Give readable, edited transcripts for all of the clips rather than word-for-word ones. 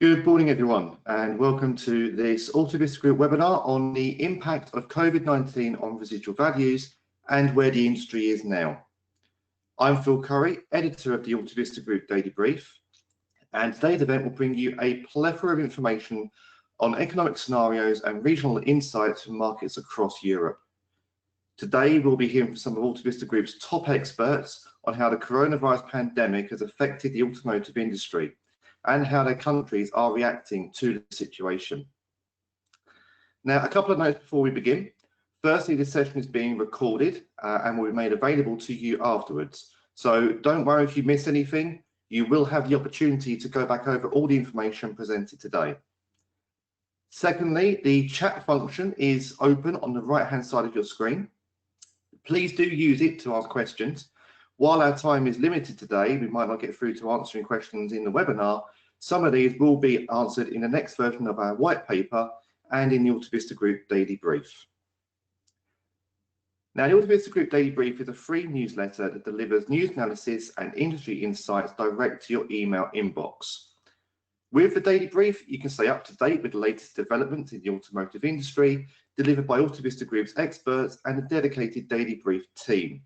Good morning, everyone, and welcome to this Autovista Group webinar on the impact of COVID-19 on residual values and where the industry is now. I'm Phil Curry, editor of the Autovista Group Daily Brief, and today's event will bring you a plethora of information on economic scenarios and regional insights from markets across Europe. Today, we'll be hearing from some of Autovista Group's top experts on how the coronavirus pandemic has affected the automotive industry and how their countries are reacting to the situation. Now, a couple of notes before we begin. Firstly, this session is being recorded and will be made available to you afterwards. So don't worry if you miss anything, you will have the opportunity to go back over all the information presented today. Secondly, the chat function is open on the right-hand side of your screen. Please do use it to ask questions. While our time is limited today, we might not get through to answering questions in the webinar. Some of these will be answered in the next version of our white paper and in the Autovista Group Daily Brief. Now, the Autovista Group Daily Brief is a free newsletter that delivers news analysis and industry insights direct to your email inbox. With the Daily Brief, you can stay up to date with the latest developments in the automotive industry, delivered by Autovista Group's experts and a dedicated Daily Brief team.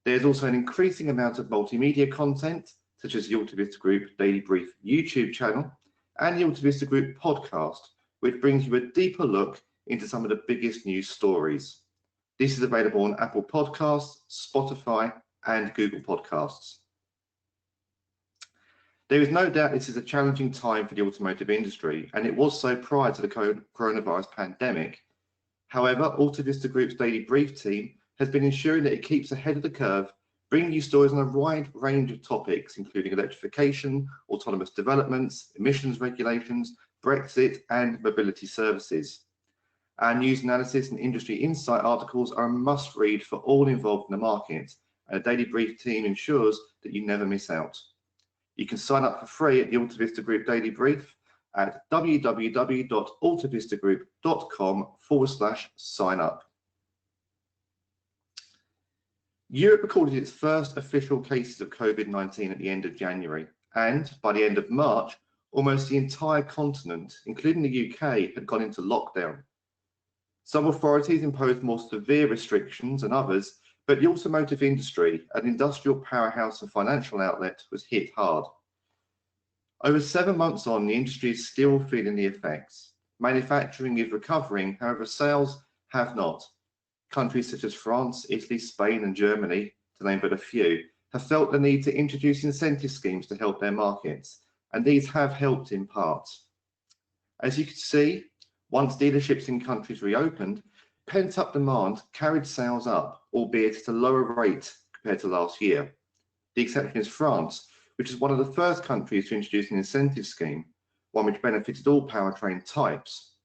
There's also an increasing amount of multimedia content, such as the Autovista Group Daily Brief YouTube channel and the Autovista Group podcast, which brings you a deeper look into some of the biggest news stories. This is available on Apple Podcasts, Spotify, and Google Podcasts. There is no doubt this is a challenging time for the automotive industry, and it was so prior to the coronavirus pandemic. However, Autovista Group's Daily Brief team has been ensuring that it keeps ahead of the curve, bringing you stories on a wide range of topics, including electrification, autonomous developments, emissions regulations, Brexit, and mobility services. Our news analysis and industry insight articles are a must-read for all involved in the market, and a Daily Brief team ensures that you never miss out. You can sign up for free at the Autovista Group Daily Brief at www.autovistagroup.com/sign-up. Europe recorded its first official cases of COVID-19 at the end of January, and by the end of March, almost the entire continent, including the UK, had gone into lockdown. Some authorities imposed more severe restrictions than others, but the automotive industry, an industrial powerhouse and financial outlet, was hit hard. Over 7 months on, the industry is still feeling the effects. Manufacturing is recovering, however, sales have not. Countries such as France, Italy, Spain, and Germany, to name but a few, have felt the need to introduce incentive schemes to help their markets, and these have helped in part. As you can see, once dealerships in countries reopened, pent-up demand carried sales up, albeit at a lower rate compared to last year. The exception is France, which is one of the first countries to introduce an incentive scheme, one which benefited all powertrain types.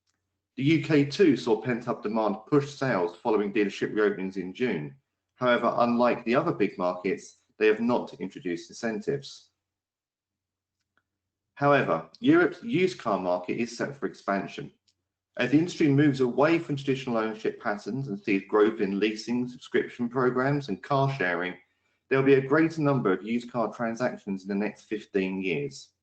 The UK too saw pent-up demand push sales following dealership reopenings in June. However, unlike the other big markets, they have not introduced incentives. However, Europe's used car market is set for expansion. As the industry moves away from traditional ownership patterns and sees growth in leasing, subscription programs, and car sharing, there will be a greater number of used car transactions in the next 15 years.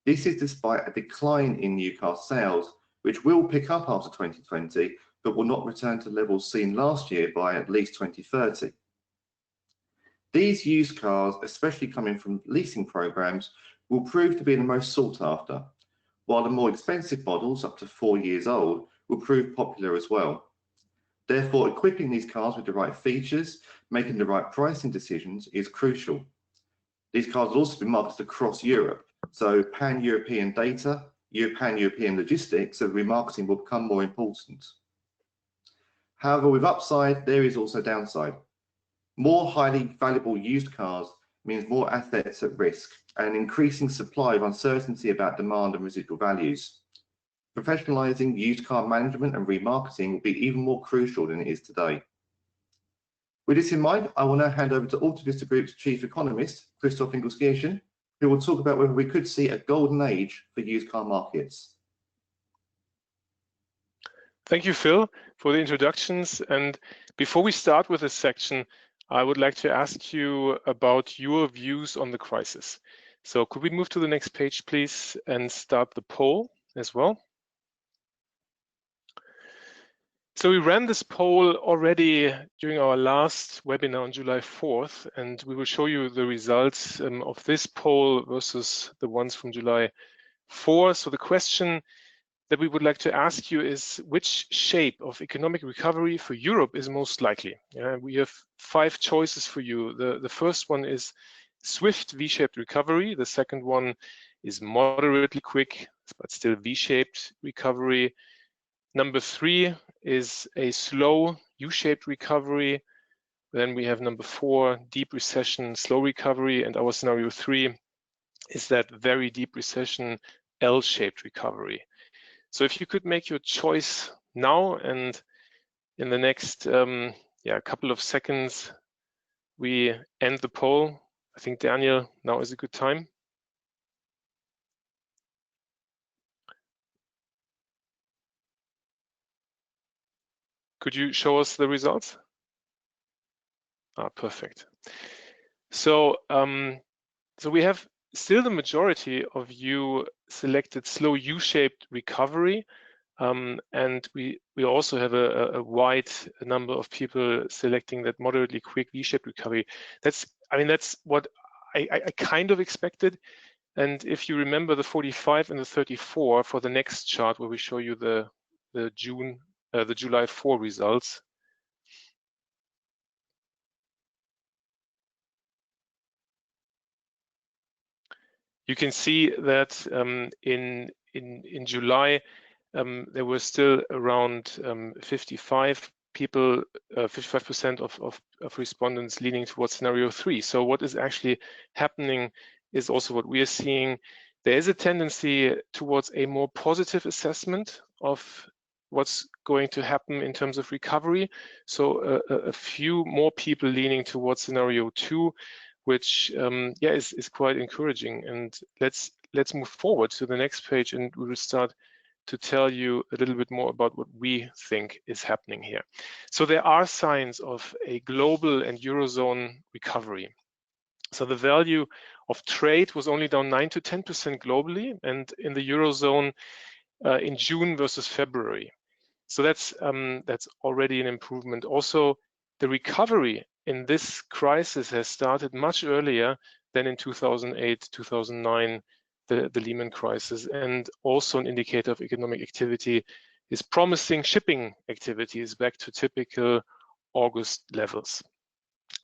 This is despite a decline in new car sales, which will pick up after 2020, but will not return to levels seen last year by at least 2030. These used cars, especially coming from leasing programs, will prove to be the most sought after, while the more expensive models, up to 4 years old, will prove popular as well. Therefore, equipping these cars with the right features, making the right pricing decisions is crucial. These cars will also be marketed across Europe, so pan-European data, pan-European logistics and remarketing will become more important. However, with upside, there is also downside. More highly valuable used cars means more assets at risk and an increasing supply of uncertainty about demand and residual values. Professionalizing used car management and remarketing will be even more crucial than it is today. With this in mind, I will now hand over to Autovista Group's Chief Economist, Christoph Ingelskirchen, who will talk about whether we could see a golden age for used car markets. Thank you, Phil, for the introductions. And before we start with this section, I would like to ask you about your views on the crisis. So could we move to the next page, please, and start the poll as well? So we ran this poll already during our last webinar on July 4th, and we will show you the results of this poll versus the ones from July 4. So the question that we would like to ask you is, which shape of economic recovery for Europe is most likely? We have 5 choices for you. The first one is swift V-shaped recovery. The second one is moderately quick, but still V-shaped recovery. Number 3 is a slow U-shaped recovery. Then we have number 4, deep recession, slow recovery. And our scenario 3 is that very deep recession, L-shaped recovery. So if you could make your choice now, and in the next couple of seconds, we end the poll. I think, Daniel, now is a good time. Could you show us the results? Perfect. So, so we have still the majority of you selected slow U-shaped recovery. And we also have a wide number of people selecting that moderately quick V-shaped recovery. That's what I kind of expected. And if you remember the 45 and the 34 for the next chart, where we show you the July 4 results. You can see that in July, there were still around 55 people, 55% of respondents leaning towards scenario 3. So what is actually happening is also what we are seeing. There is a tendency towards a more positive assessment of what's going to happen in terms of recovery. So a few more people leaning towards scenario 2, which is quite encouraging. And let's move forward to the next page, and we will start to tell you a little bit more about what we think is happening here. So there are signs of a global and Eurozone recovery. So the value of trade was only down 9 to 10% globally, and in the Eurozone in June versus February. So that's already an improvement. Also, the recovery in this crisis has started much earlier than in 2008, 2009, the Lehman crisis, and also an indicator of economic activity is promising shipping activities back to typical August levels.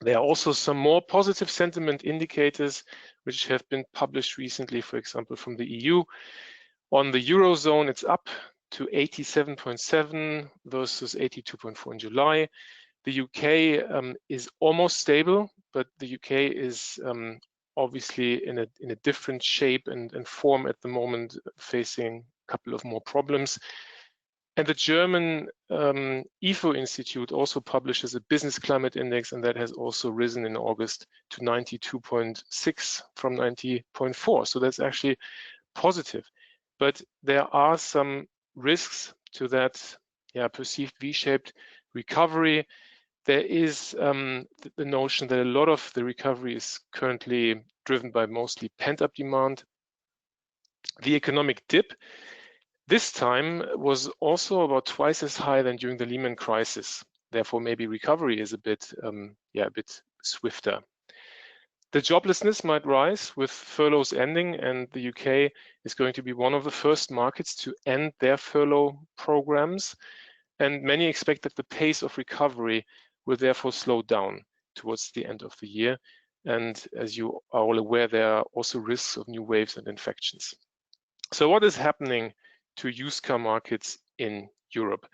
There are also some more positive sentiment indicators which have been published recently, for example, from the EU. On the Eurozone, it's up to 87.7 versus 82.4 in July. The UK is almost stable, but the UK is obviously in a different shape and form at the moment, facing a couple of more problems. And the German IFO Institute also publishes a business climate index, and that has also risen in August to 92.6 from 90.4. So that's actually positive. But there are some risks to that perceived V-shaped recovery. There is the notion that a lot of the recovery is currently driven by mostly pent-up demand. The economic dip this time was also about twice as high than during the Lehman crisis. Therefore, maybe recovery is a bit swifter. The joblessness might rise with furloughs ending, and the UK is going to be one of the first markets to end their furlough programs. And many expect that the pace of recovery will therefore slow down towards the end of the year. And as you are all aware, there are also risks of new waves and infections. So what is happening to used car markets in Europe?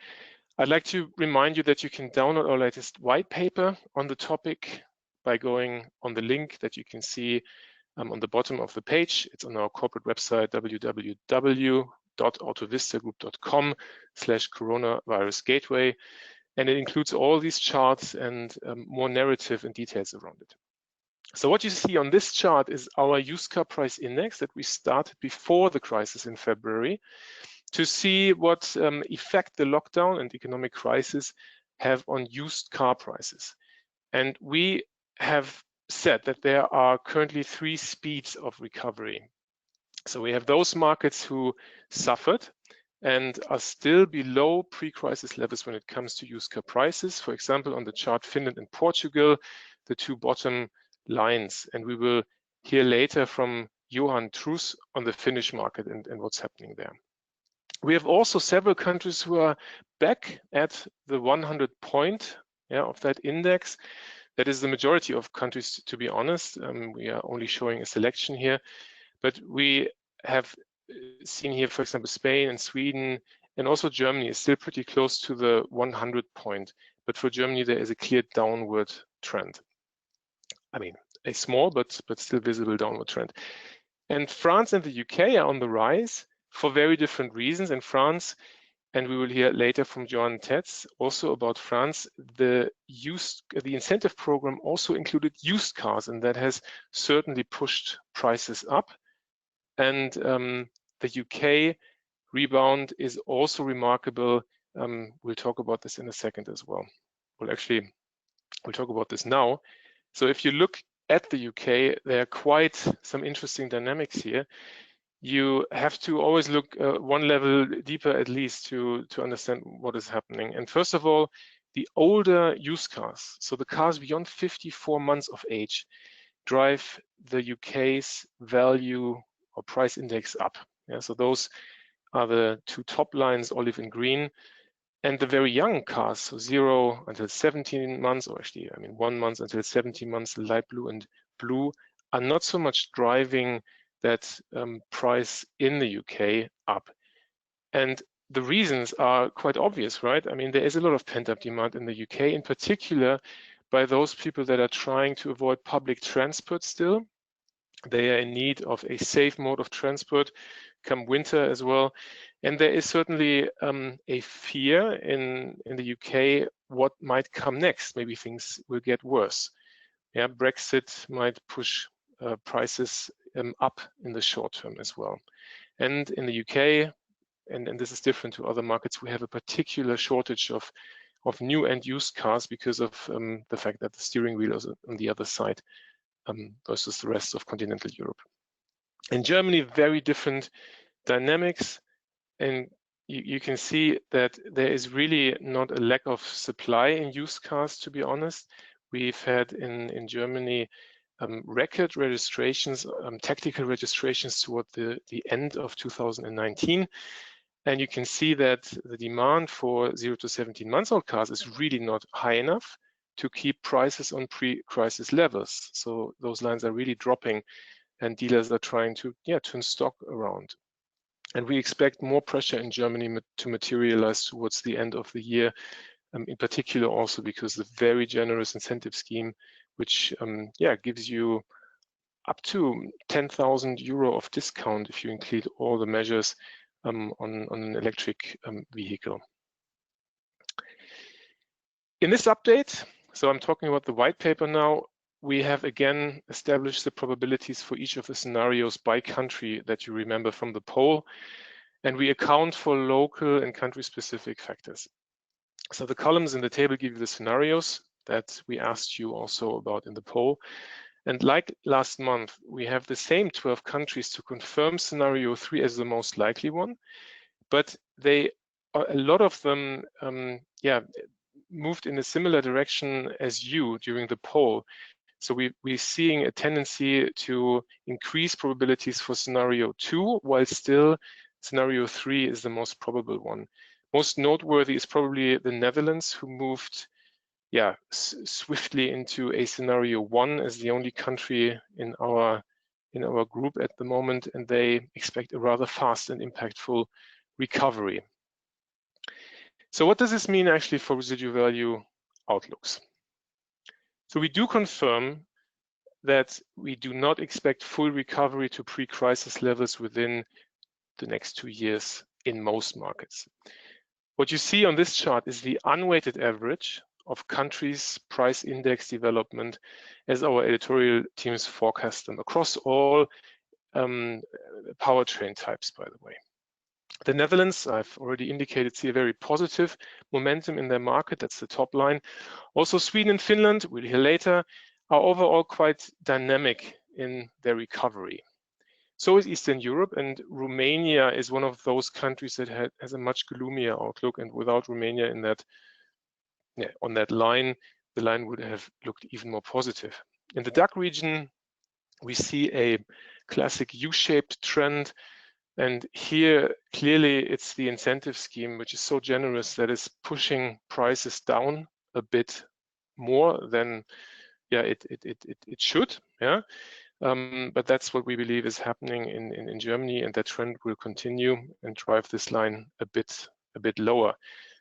I'd like to remind you that you can download our latest white paper on the topic by going on the link that you can see on the bottom of the page. It's on our corporate website, www.autovistagroup.com/coronavirus gateway. And it includes all these charts and more narrative and details around it. So what you see on this chart is our used car price index that we started before the crisis in February to see what effect the lockdown and economic crisis have on used car prices. And we have said that there are currently 3 speeds of recovery. So we have those markets who suffered and are still below pre-crisis levels when it comes to used car prices. For example, on the chart, Finland and Portugal, the 2 bottom lines. And we will hear later from Johan Truss on the Finnish market and what's happening there. We have also several countries who are back at the 100 point of that index. That is the majority of countries, to be honest. We are only showing a selection here, but we have seen here, for example, Spain and Sweden, and also Germany is still pretty close to the 100 point. But for Germany, there is a clear downward trend. I mean, a small but still visible downward trend. And France and the UK are on the rise for very different reasons. In France, and we will hear later from John Tetz also about France, the incentive program also included used cars, and that has certainly pushed prices up. And the UK rebound is also remarkable. We'll talk about this in a second as well. We'll talk about this now. So if you look at the UK, there are quite some interesting dynamics here. You have to always look one level deeper at least to understand what is happening. And first of all, the older used cars, so the cars beyond 54 months of age, drive the UK's value or price index up. Yeah, so those are the 2 top lines, olive and green. And the very young cars, so 0 until 17 months, or actually, 1 month until 17 months, light blue and blue, are not so much driving that price in the UK up. And the reasons are quite obvious, right? There is a lot of pent-up demand in the UK, in particular by those people that are trying to avoid public transport still. They are in need of a safe mode of transport come winter as well. And there is certainly a fear in the UK what might come next. Maybe things will get worse. Yeah, Brexit might push prices up in the short term as well. And in the UK, and this is different to other markets, we have a particular shortage of new and used cars because of the fact that the steering wheel is on the other side versus the rest of continental Europe. In Germany, very different dynamics. And you can see that there is really not a lack of supply in used cars, to be honest. We've had in Germany record registrations, tactical registrations toward the end of 2019. And you can see that the demand for 0 to 17 months old cars is really not high enough to keep prices on pre-crisis levels. So those lines are really dropping and dealers are trying to turn stock around. And we expect more pressure in Germany to materialize towards the end of the year, in particular also because the very generous incentive scheme, which gives you up to 10,000 euro of discount if you include all the measures on an electric vehicle. In this update, so I'm talking about the white paper now, we have again established the probabilities for each of the scenarios by country that you remember from the poll, and we account for local and country-specific factors. So the columns in the table give you the scenarios that we asked you also about in the poll. And like last month, we have the same 12 countries to confirm scenario 3 as the most likely one, but a lot of them moved in a similar direction as you during the poll. So we're seeing a tendency to increase probabilities for scenario 2, while still scenario 3 is the most probable one. Most noteworthy is probably the Netherlands, who moved swiftly into a scenario 1 as the only country in our group at the moment, and they expect a rather fast and impactful recovery. So what does this mean actually for residual value outlooks? So we do confirm that we do not expect full recovery to pre-crisis levels within the next 2 years in most markets. What you see on this chart is the unweighted average of countries' price index development as our editorial teams forecast them across all powertrain types, by the way. The Netherlands, I've already indicated, see a very positive momentum in their market. That's the top line. Also Sweden and Finland, we'll hear later, are overall quite dynamic in their recovery. So is Eastern Europe, and Romania is one of those countries that has a much gloomier outlook, and without Romania in that, on that line, the line would have looked even more positive. In the DACH region, we see a classic U-shaped trend, and here clearly it's the incentive scheme which is so generous that is pushing prices down a bit more than it should. But that's what we believe is happening in Germany, and that trend will continue and drive this line a bit lower.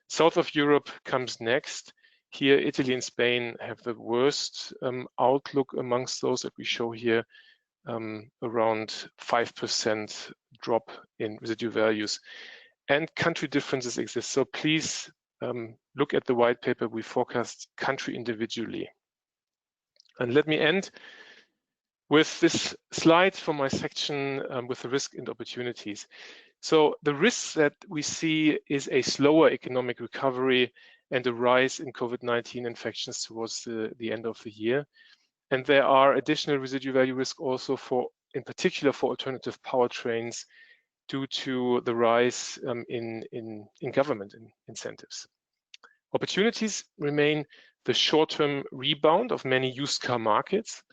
South of Europe comes next. Here, Italy and Spain have the worst outlook amongst those that we show here, around 5% drop in residual values. And country differences exist. So please look at the white paper. We forecast country individually. And let me end with this slide from my section with the risk and opportunities. So the risks that we see is a slower economic recovery and a rise in COVID-19 infections towards the end of the year. And there are additional residual value risk also in particular for alternative powertrains due to the rise in government incentives. Opportunities remain the short-term rebound of many used car markets.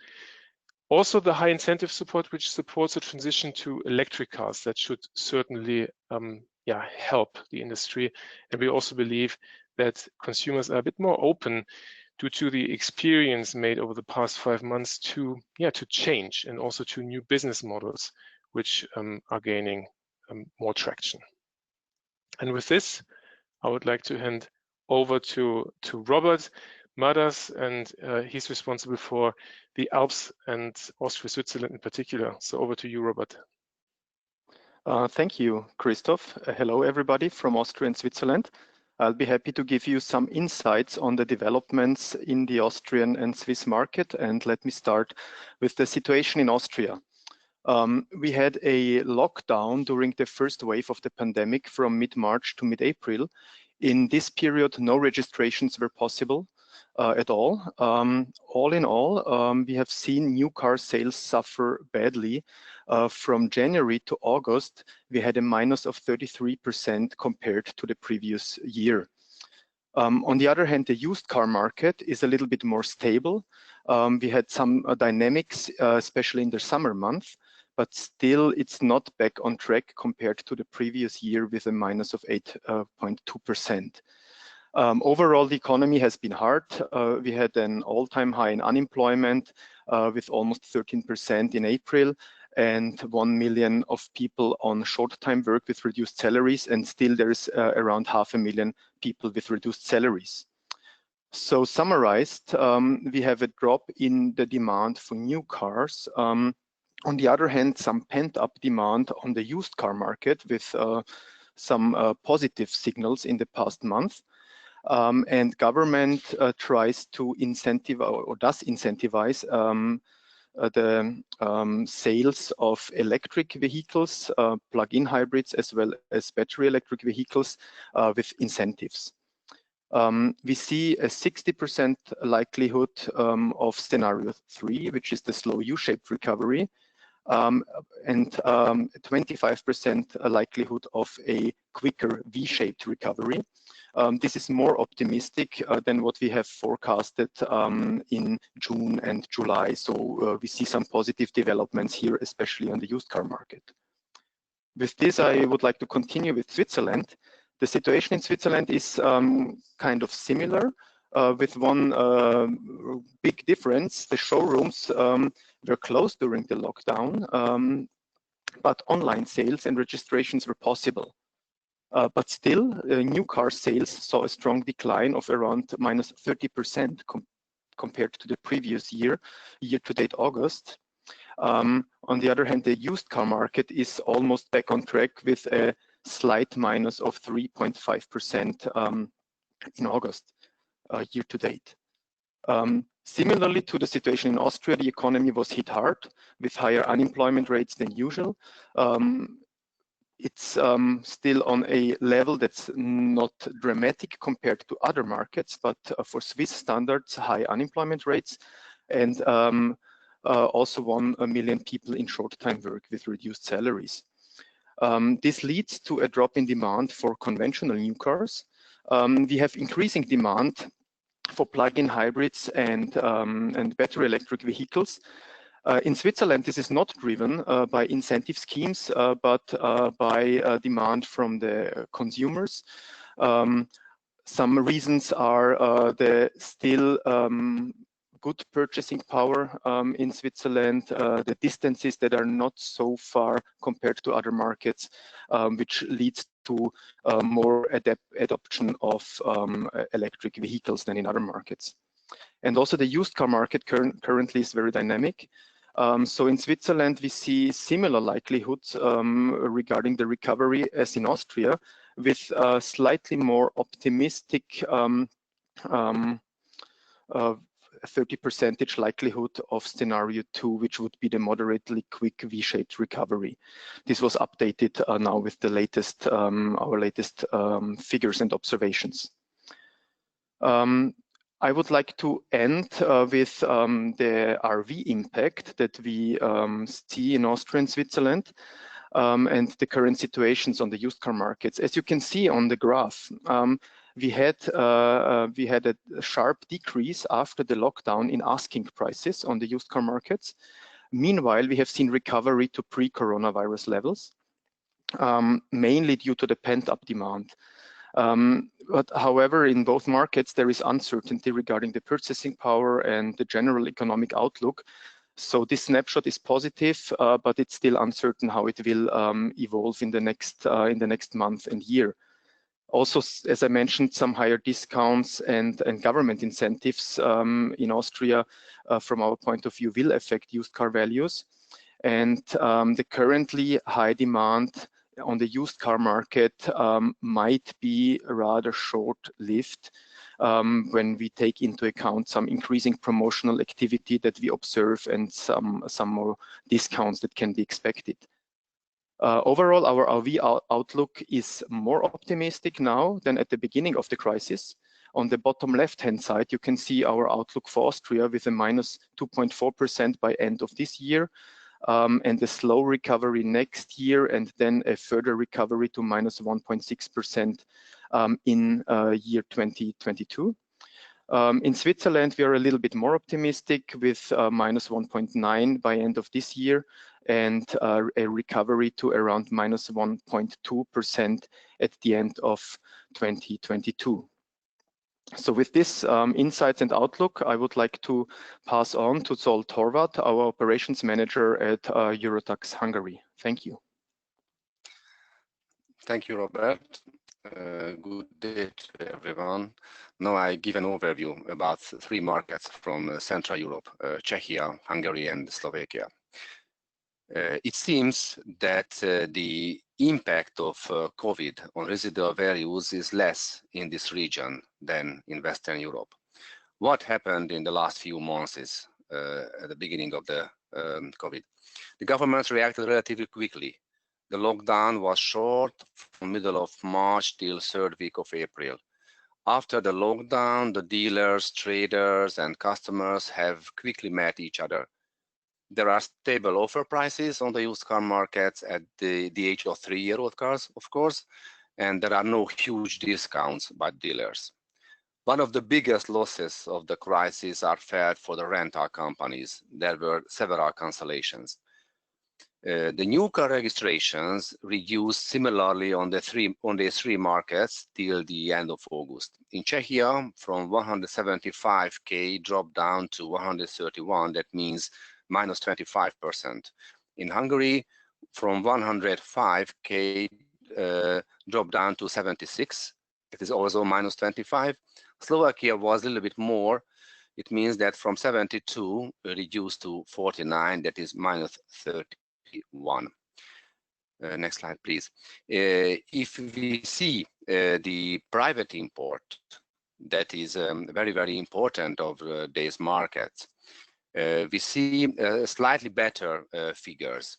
Also the high incentive support, which supports the transition to electric cars, that should certainly help the industry. And we also believe that consumers are a bit more open due to the experience made over the past 5 months to change, and also to new business models which are gaining more traction. And with this, I would like to hand over to Robert Madas, and he's responsible for the Alps and Austria, Switzerland in particular. So over to you, Robert. Thank you, Christoph. Hello, everybody from Austria and Switzerland. I'll be happy to give you some insights on the developments in the Austrian and Swiss market. And let me start with the situation in Austria. We had a lockdown during the first wave of the pandemic from mid-March to mid-April. In this period, no registrations were possible at all. All in all, we have seen new car sales suffer badly. From January to August, we had a minus of 33% compared to the previous year. On the other hand, the used car market is a little bit more stable. We had some dynamics, especially in the summer month, but still it's not back on track compared to the previous year with a minus of 8.2%. Overall, the economy has been hard. We had an all-time high in unemployment with almost 13% in April, and 1 million of people on short-time work with reduced salaries, and still there's around 500,000 people with reduced salaries. So summarized, we have a drop in the demand for new cars. On the other hand, some pent-up demand on the used car market with some positive signals in the past month. And government tries to incentivize or does incentivize the sales of electric vehicles, plug-in hybrids, as well as battery electric vehicles with incentives. We see a 60% likelihood of scenario 3, which is the slow U-shaped recovery, and 25% likelihood of a quicker V-shaped recovery. This is more optimistic than what we have forecasted in June and July. So we see some positive developments here, especially on the used car market. With this, I would like to continue with Switzerland. The situation in Switzerland is kind of similar, with one big difference. The showrooms were closed during the lockdown, but online sales and registrations were possible. But still, new car sales saw a strong decline of around minus 30% compared to the previous year-to-date August. On the other hand, the used car market is almost back on track with a slight minus of 3.5% in August year-to-date. Similarly to the situation in Austria, the economy was hit hard with higher unemployment rates than usual. It's still on a level that's not dramatic compared to other markets, but for Swiss standards, high unemployment rates. and also 1 million people in short-time work with reduced salaries. This leads to a drop in demand for conventional new cars. We have increasing demand for plug-in hybrids and battery electric vehicles. In Switzerland, this is not driven by incentive schemes, but by demand from the consumers. Some reasons are the still good purchasing power in Switzerland, the distances that are not so far compared to other markets, which leads to more adoption of electric vehicles than in other markets. And also the used car market currently is very dynamic. So in Switzerland, we see similar likelihoods regarding the recovery as in Austria, with a slightly more optimistic 30% likelihood of scenario 2, which would be the moderately quick V-shaped recovery. This was updated now with the latest, our latest figures and observations. I would like to end with the RV impact that we see in Austria and Switzerland, and the current situations on the used car markets. As you can see on the graph, we had a sharp decrease after the lockdown in asking prices on the used car markets. Meanwhile, we have seen recovery to pre-coronavirus levels, mainly due to the pent-up demand. But however, in both markets, there is uncertainty regarding the purchasing power and the general economic outlook. So this snapshot is positive, but it's still uncertain how it will evolve in the next month and year. Also, as I mentioned, some higher discounts and government incentives in Austria, from our point of view, will affect used car values. And the currently high demand on the used car market might be rather short-lived when we take into account some increasing promotional activity that we observe and some more discounts that can be expected. Overall, our RV outlook is more optimistic now than at the beginning of the crisis. On the bottom left-hand side, you can see our outlook for Austria with a minus 2.4% by end of this year, and a slow recovery next year, and then a further recovery to minus 1.6% in year 2022. In Switzerland, we are a little bit more optimistic with minus 1.9 by end of this year, and a recovery to around minus 1.2% at the end of 2022. So with this insights and outlook, I would like to pass on to Zsolt Horváth, our operations manager at Eurotax Hungary. Thank you. Thank you, Robert. Good day to everyone. Now I give an overview about 3 markets from Central Europe, Czechia, Hungary, and Slovakia. It seems that the impact of COVID on residual values is less in this region than in Western Europe. What happened in the last few months is at the beginning of the COVID? The government reacted relatively quickly. The lockdown was short from middle of March till 3rd week of April. After the lockdown, the dealers, traders, and customers have quickly met each other. There are stable offer prices on the used car markets at the age of 3-year-old cars, of course, and there are no huge discounts by dealers. One of the biggest losses of the crisis are felt for the rental companies. There were several cancellations. The new car registrations reduced similarly on the 3 markets till the end of August. In Czechia, from 175k dropped down to 131, that means minus 25%. In Hungary, from 105k dropped down to 76. It is also minus 25. Slovakia was a little bit more. It means that from 72 reduced to 49, that is minus 31. Next slide, please. If we see the private import, that is very, very important of today's markets. We see slightly better figures.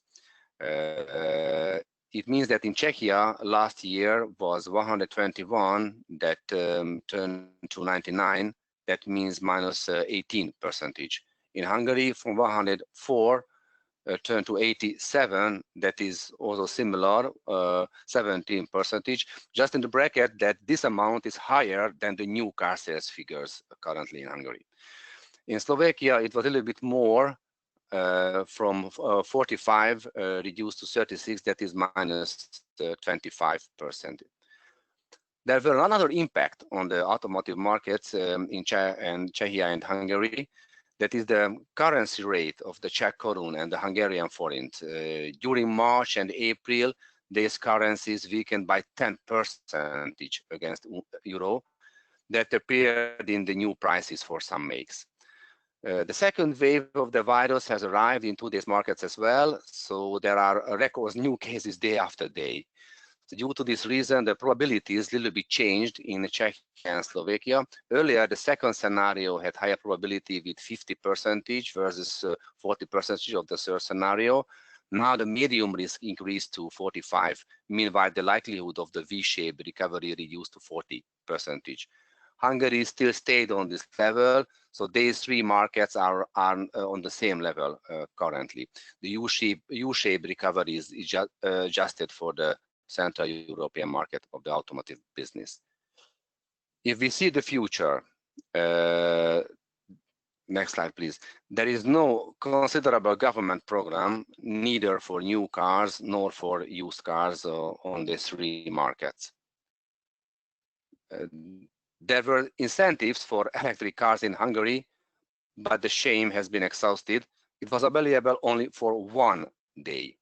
It means that in Czechia last year was 121, that turned to 99. That means minus 18%. In Hungary, from 104 turned to 87. That is also similar, 17%. Just in the bracket that this amount is higher than the new car sales figures currently in Hungary. In Slovakia, it was a little bit more, from 45 reduced to 36. That is minus 25%. There were another impact on the automotive markets in Czechia and Hungary. That is the currency rate of the Czech korun and the Hungarian forint. During March and April, these currencies weakened by 10% against euro. That appeared in the new prices for some makes. The second wave of the virus has arrived into these markets as well, so there are record new cases day after day. So due to this reason, the probability is a little bit changed in Czechia and Slovakia. Earlier, the second scenario had higher probability with 50% versus 40% of the third scenario. Now the medium risk increased to 45. Meanwhile, the likelihood of the V-shaped recovery reduced to 40%. Hungary still stayed on this level, so these three markets are on the same level currently. The U-shaped recovery is adjusted for the Central European market of the automotive business. If we see the future, next slide please, there is no considerable government program, neither for new cars nor for used cars on these three markets. There were incentives for electric cars in Hungary, but the scheme has been exhausted. It was available only for 1 day.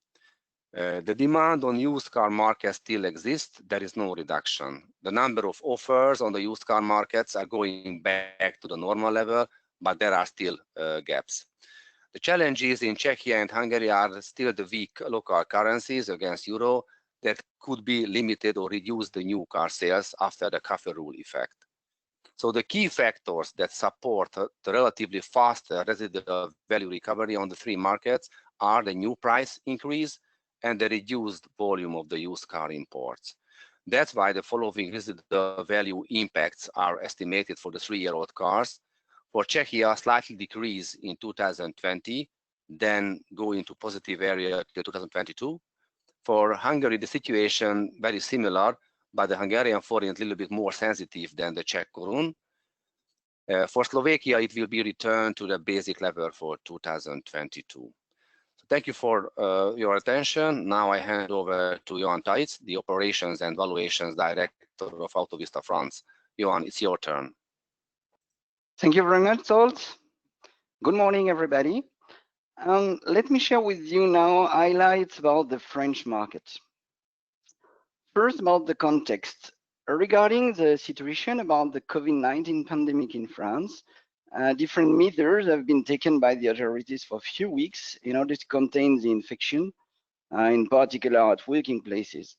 The demand on used car market still exists. There is no reduction. The number of offers on the used car markets are going back to the normal level, but there are still gaps. The challenges in Czechia and Hungary are still the weak local currencies against euro that could be limited or reduce the new car sales after the Cafe rule effect. So the key factors that support the relatively faster residual value recovery on the three markets are the new price increase and the reduced volume of the used car imports. That's why the following residual value impacts are estimated for the 3-year-old cars. For Czechia, slightly decrease in 2020, then go into positive area till 2022. For Hungary, the situation very similar, but the Hungarian forint a little bit more sensitive than the Czech korun. For Slovakia, it will be returned to the basic level for 2022. Thank you for your attention. Now I hand over to Johan Taitz, the Operations and Valuations Director of Autovista France. Johan, it's your turn. Thank you very much, Zsolt. Good morning, everybody. Let me share with you now highlights about the French market. First, about the context. Regarding the situation about the COVID-19 pandemic in France, different measures have been taken by the authorities for a few weeks in order to contain the infection, in particular at working places.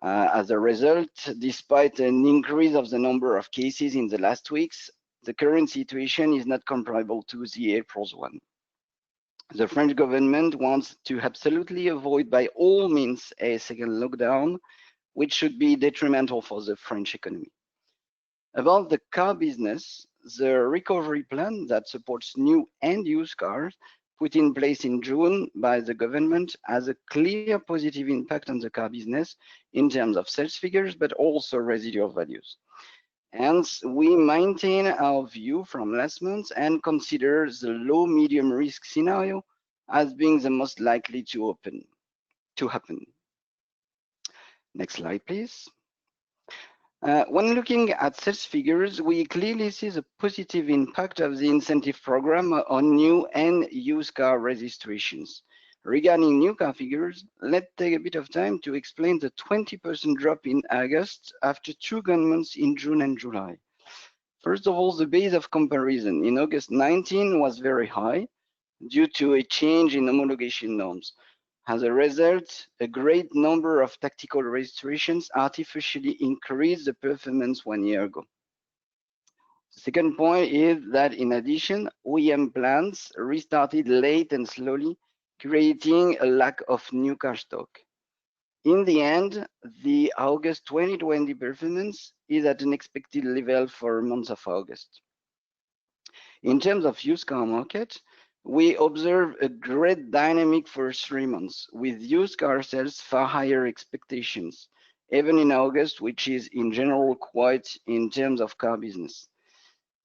As a result, despite an increase of the number of cases in the last weeks, the current situation is not comparable to the April's one. The French government wants to absolutely avoid by all means a second lockdown, which should be detrimental for the French economy. About the car business, the recovery plan that supports new and used cars put in place in June by the government has a clear positive impact on the car business in terms of sales figures, but also residual values. Hence, we maintain our view from last month and consider the low-medium risk scenario as being the most likely to happen. Next slide, please. When looking at sales figures, we clearly see the positive impact of the incentive program on new and used car registrations. Regarding new car figures, let's take a bit of time to explain the 20% drop in August after 2 good months in June and July. First of all, the base of comparison in August 19 was very high due to a change in homologation norms. As a result, a great number of tactical registrations artificially increased the performance 1 year ago. The second point is that in addition, OEM plants restarted late and slowly, creating a lack of new car stock. In the end, the August 2020 performance is at an expected level for month of August. In terms of used car market, we observe a great dynamic for 3 months, with used car sales far higher expectations, even in August, which is in general quiet in terms of car business.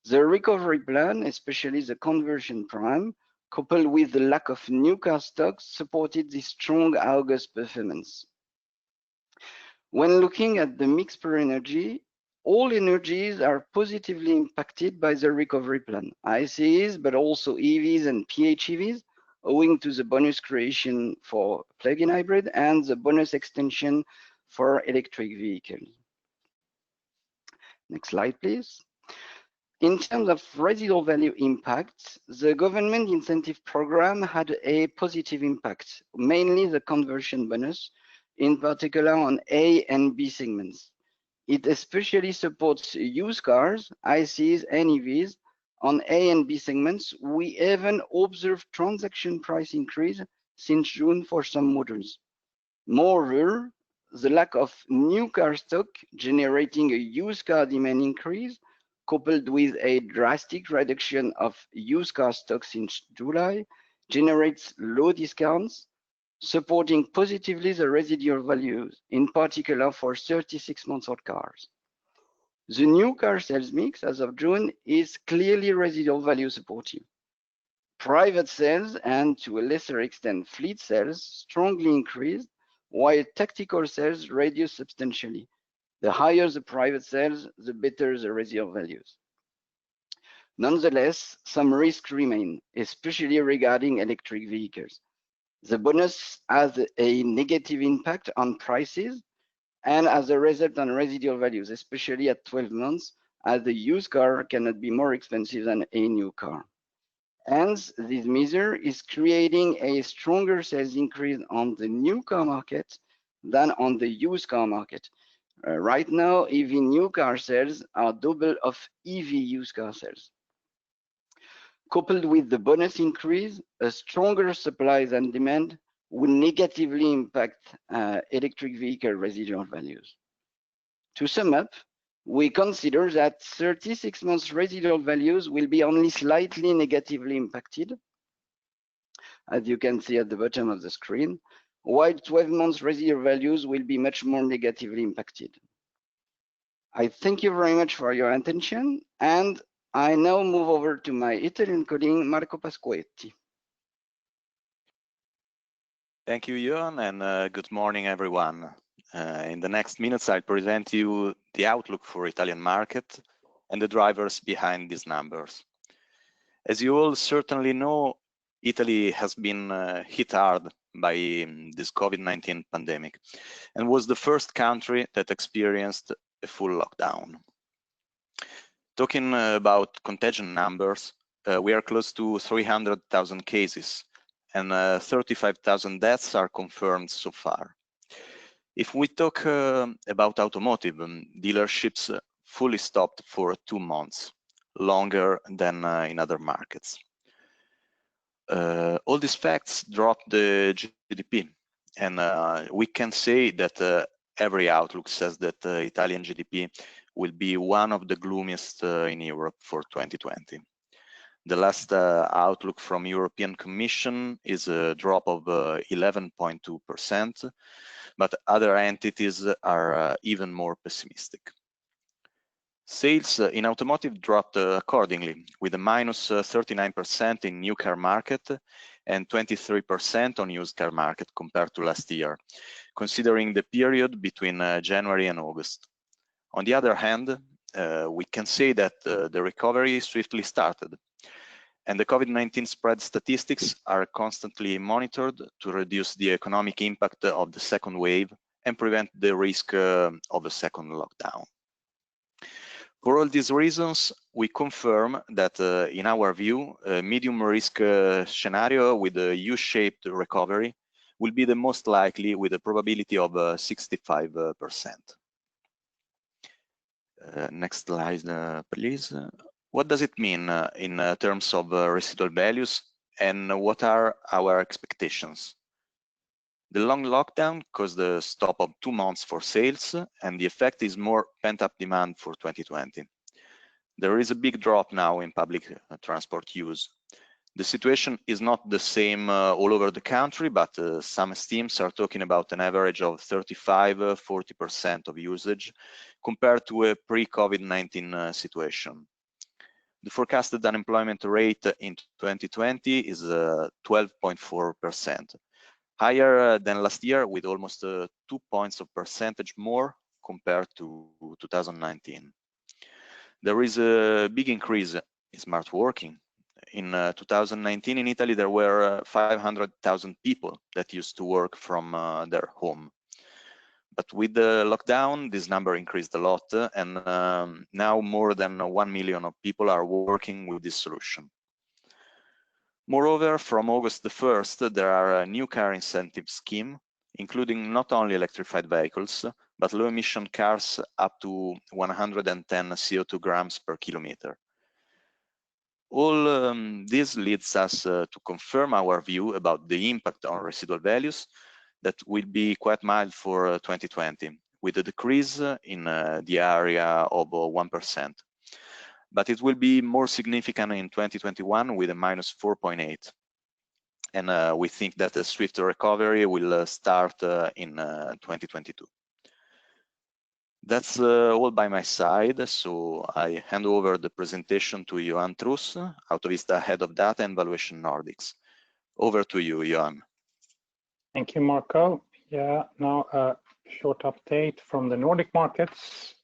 The recovery plan, especially the conversion prime, coupled with the lack of new car stocks, supported this strong August performance. When looking at the mix per energy, all energies are positively impacted by the recovery plan, ICEs, but also EVs and PHEVs, owing to the bonus creation for plug-in hybrid and the bonus extension for electric vehicles. Next slide, please. In terms of residual value impact, the government incentive program had a positive impact, mainly the conversion bonus, in particular on A and B segments. It especially supports used cars, ICs and EVs. On A and B segments, we even observed transaction price increase since June for some models. Moreover, the lack of new car stock generating a used car demand increase, coupled with a drastic reduction of used car stock since July, generates low discounts, supporting positively the residual values, in particular for 36-month-old cars. The new car sales mix as of June is clearly residual value supportive. Private sales and, to a lesser extent, fleet sales strongly increased, while tactical sales reduced substantially. The higher the private sales, the better the residual values. Nonetheless, some risks remain, especially regarding electric vehicles. The bonus has a negative impact on prices and as a result on residual values, especially at 12 months, as the used car cannot be more expensive than a new car. Hence, this measure is creating a stronger sales increase on the new car market than on the used car market. Right now, EV new car sales are double of EV used car sales. Coupled with the bonus increase, a stronger supply than demand will negatively impact electric vehicle residual values. To sum up, we consider that 36 months residual values will be only slightly negatively impacted, as you can see at the bottom of the screen, while 12 months residual values will be much more negatively impacted. I thank you very much for your attention, and I now move over to my Italian colleague, Marco Pasquetti. Thank you, Johan, and good morning, everyone. In the next minutes, I'll present you the outlook for Italian market and the drivers behind these numbers. As you all certainly know, Italy has been hit hard by this COVID-19 pandemic and was the first country that experienced a full lockdown. Talking about contagion numbers, we are close to 300,000 cases and 35,000 deaths are confirmed so far. If we talk about automotive, dealerships fully stopped for 2 months, longer than in other markets. All these facts drop the GDP, and we can say that every outlook says that Italian GDP will be one of the gloomiest in Europe for 2020. The last outlook from European Commission is a drop of 11.2%, but other entities are even more pessimistic. Sales in automotive dropped accordingly, with a minus 39% in new car market and 23% on used car market compared to last year, considering the period between January and August. On the other hand, we can say that the recovery swiftly started, and the COVID-19 spread statistics are constantly monitored to reduce the economic impact of the second wave and prevent the risk of a second lockdown. For all these reasons, we confirm that, in our view, a medium risk scenario with a U-shaped recovery will be the most likely, with a probability of 65%. Next slide, please. What does it mean in terms of residual values, and what are our expectations? The long lockdown caused a stop of 2 months for sales, and the effect is more pent-up demand for 2020. There is a big drop now in public transport use. The situation is not the same all over the country, but some estimates are talking about an average of 35–40% of usage compared to a pre-COVID-19 situation. The forecasted unemployment rate in 2020 is 12.4%, higher than last year with almost 2 points of percentage more compared to 2019. There is a big increase in smart working. In 2019 in Italy, there were 500,000 people that used to work from their home. But with the lockdown, this number increased a lot, and now more than 1 million of people are working with this solution. Moreover, from August the 1st, there are a new car incentive scheme, including not only electrified vehicles, but low-emission cars up to 110 CO2 grams per kilometer. All this leads us to confirm our view about the impact on residual values that will be quite mild for 2020, with a decrease in the area of 1%. But it will be more significant in 2021 with a minus 4.8. And we think that a swifter recovery will start in 2022. That's all by my side, so I hand over the presentation to Johan Truss, Autovista Head of Data and Valuation Nordics. Over to you, Johan. Thank you, Marco. Yeah, now a short update from the Nordic markets,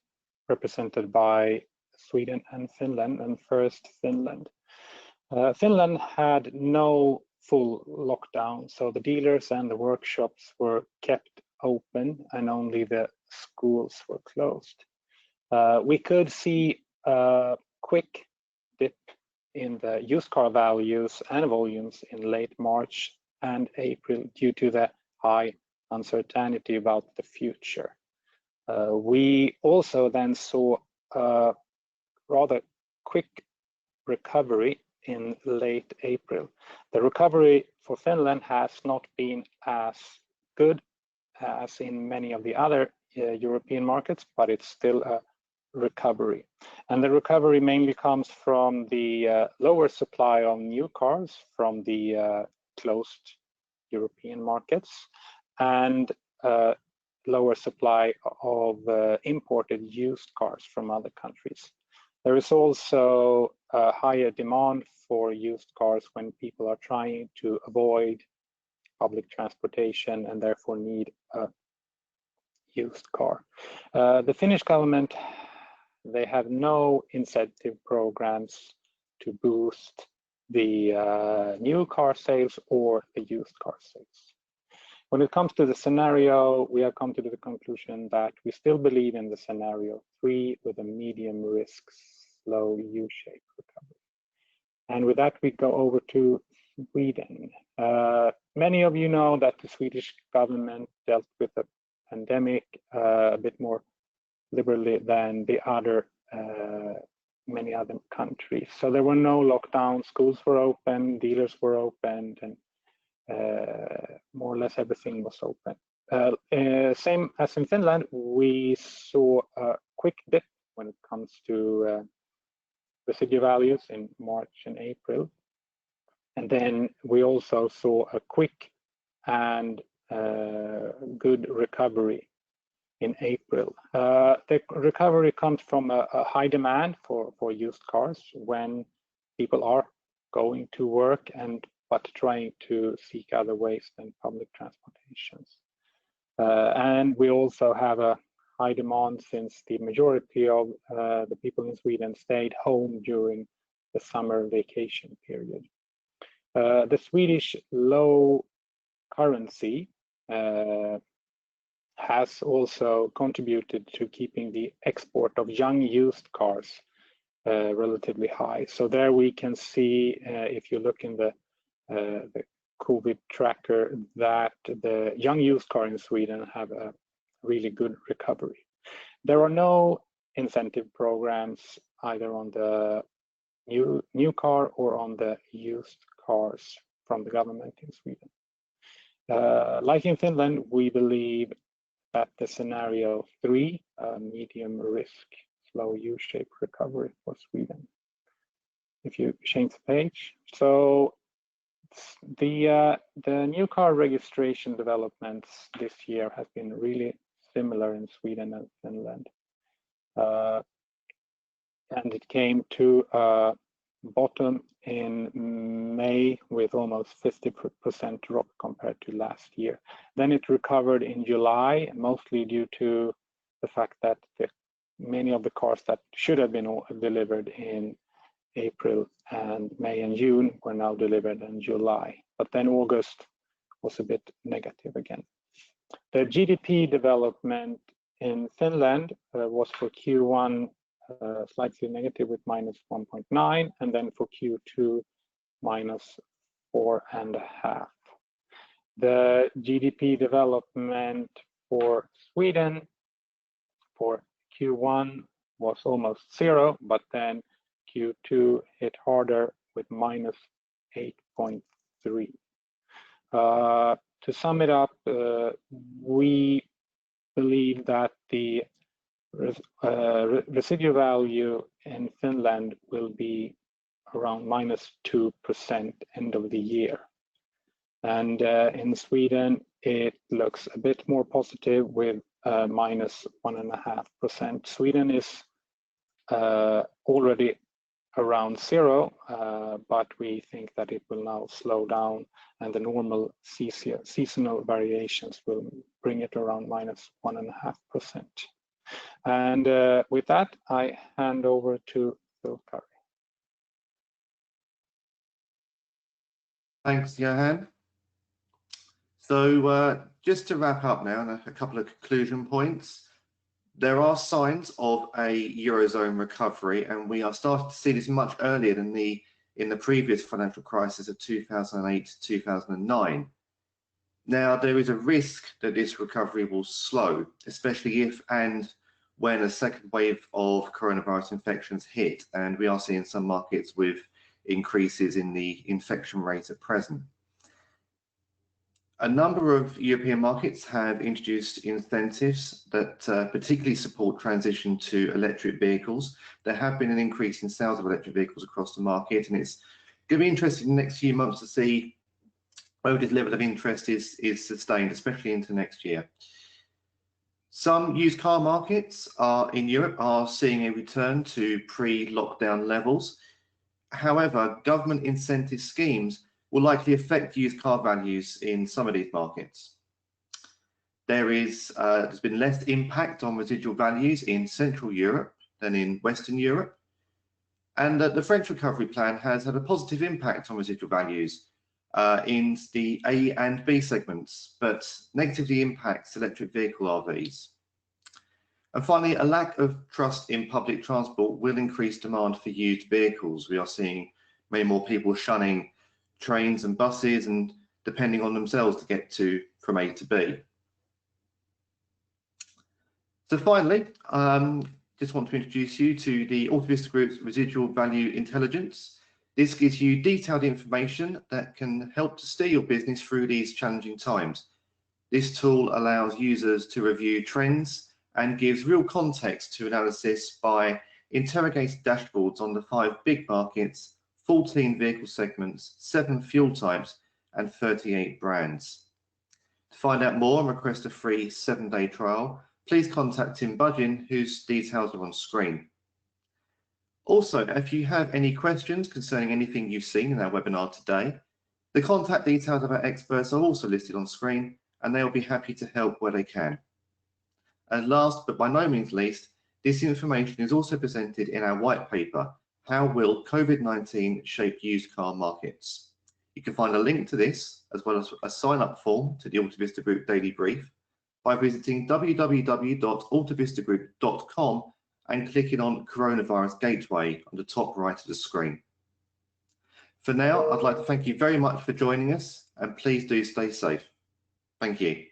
represented by Sweden and Finland. And first, Finland. Finland had no full lockdown, so the dealers and the workshops were kept open and only the schools were closed. We could see a quick dip in the used car values and volumes in late March and April due to the high uncertainty about the future. We also then saw a rather quick recovery in late April. The recovery for Finland has not been as good as in many of the other European markets, but it's still a recovery. And the recovery mainly comes from the lower supply of new cars from the closed European markets and lower supply of imported used cars from other countries. There is also a higher demand for used cars when people are trying to avoid public transportation and therefore need a used car. The Finnish government, they have no incentive programs to boost the new car sales or the used car sales. When it comes to the scenario, we have come to the conclusion that we still believe in the scenario 3 with a medium risk, slow U-shaped recovery. And with that, we go over to Sweden. Many of you know that the Swedish government dealt with the pandemic a bit more liberally than the other many other countries. So there were no lockdowns, schools were open, dealers were opened, and more or less everything was open. Same as in Finland, we saw a quick dip when it comes to residual values in March and April. And then we also saw a quick and good recovery in April. The recovery comes from a high demand for used cars when people are going to work but trying to seek other ways than public transportations. And we also have a high demand since the majority of the people in Sweden stayed home during the summer vacation period. The Swedish low currency has also contributed to keeping the export of young used cars relatively high. So there we can see, if you look in the COVID tracker, that the young used car in Sweden have a really good recovery. There are no incentive programs either on the new car or on the used cars from the government in Sweden. Like in Finland, we believe that the scenario 3, medium risk, slow U-shaped recovery for Sweden. If you change the page, so markets. The new car registration developments this year have been really similar in Sweden and Finland. And it came to a bottom in May with almost 50% drop compared to last year. Then it recovered in July, mostly due to the fact that many of the cars that should have been delivered in April and May and June were now delivered in July. But then August was a bit negative again. The GDP development in Finland was for Q1 slightly negative with -1.9, and then for Q2 -4.5. The GDP development for Sweden for Q1 was almost 0, but then Q2 hit harder with -8.3. To sum it up, we believe that the residual value in Finland will be around -2% end of the year. And in Sweden, it looks a bit more positive with -1.5%. Sweden is already around 0, but we think that it will now slow down, and the normal seasonal variations will bring it around -1.5%. And with that, I hand over to Phil Curry. Thanks, Johan. So just to wrap up now, and a couple of conclusion points. There are signs of a Eurozone recovery, and we are starting to see this much earlier than in the previous financial crisis of 2008 to 2009. Now, there is a risk that this recovery will slow, especially if and when a second wave of coronavirus infections hit, and we are seeing some markets with increases in the infection rate at present. A number of European markets have introduced incentives that particularly support transition to electric vehicles. There have been an increase in sales of electric vehicles across the market, and it's going to be interesting in the next few months to see whether this level of interest is sustained, especially into next year. Some used car markets in Europe are seeing a return to pre-lockdown levels. However, government incentive schemes will likely affect used car values in some of these markets. There's been less impact on residual values in Central Europe than in Western Europe. And the French recovery plan has had a positive impact on residual values in the A and B segments, but negatively impacts electric vehicle RVs. And finally, a lack of trust in public transport will increase demand for used vehicles. We are seeing many more people shunning trains and buses and depending on themselves to get from A to B. So finally, just want to introduce you to the Autovista Group's Residual Value Intelligence. This gives you detailed information that can help to steer your business through these challenging times. This tool allows users to review trends and gives real context to analysis by interrogating dashboards on the 5 big markets, 14 vehicle segments, 7 fuel types, and 38 brands. To find out more and request a free 7-day trial, please contact Tim Budgin, whose details are on screen. Also, if you have any questions concerning anything you've seen in our webinar today, the contact details of our experts are also listed on screen, and they'll be happy to help where they can. And last, but by no means least, this information is also presented in our white paper, How Will COVID-19 Shape Used Car Markets? You can find a link to this, as well as a sign-up form to the Autovista Group Daily Brief, by visiting www.autovistagroup.com and clicking on Coronavirus Gateway on the top right of the screen. For now, I'd like to thank you very much for joining us, and please do stay safe. Thank you.